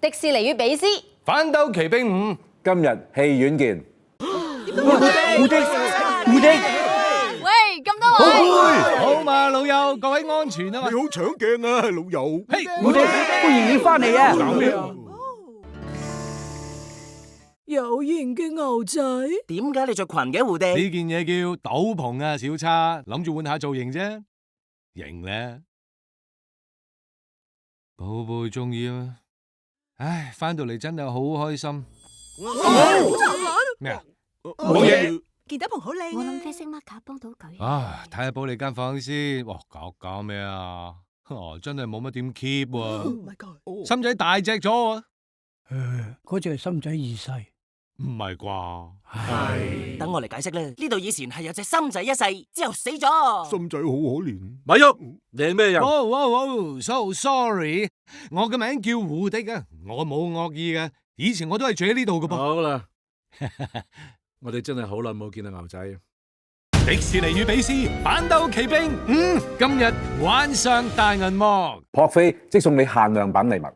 迪士尼與比斯，反斗奇兵5，今日戲院見。胡迪，喂，咁多位，好嘛，老友，各位安全啊嘛。你好搶鏡啊，老友！嘿，胡迪，歡迎你翻嚟啊！搞咩啊？有型嘅牛仔，點解你着裙嘅胡迪？呢件嘢叫斗篷啊，小叉，諗住換下造型啫，型咧。寶貝中意啊！唉，翻到嚟真係好開心。咩啊？冇嘢。件斗篷好靚我諗啡色 marker 幫到佢。啊，睇下寶你間房先。哇，搞咩啊？哦，真係冇乜點 keep 喎。 Oh my god！心仔大隻咗啊！嗰隻係心仔二世，唔係啩？等我嚟解釋啦。呢度以前係有隻心仔一世，之後死咗。心仔好可憐。咪喐，你係咩人？So sorry，我嘅名叫胡迪啊，我冇惡意嘅。以前我都係住喺呢度嘅噃。好啦，我哋真係好耐冇見到牛仔。迪士尼與比斯反斗奇兵5，今日晚上大銀幕。撲飛即送你限量版禮物。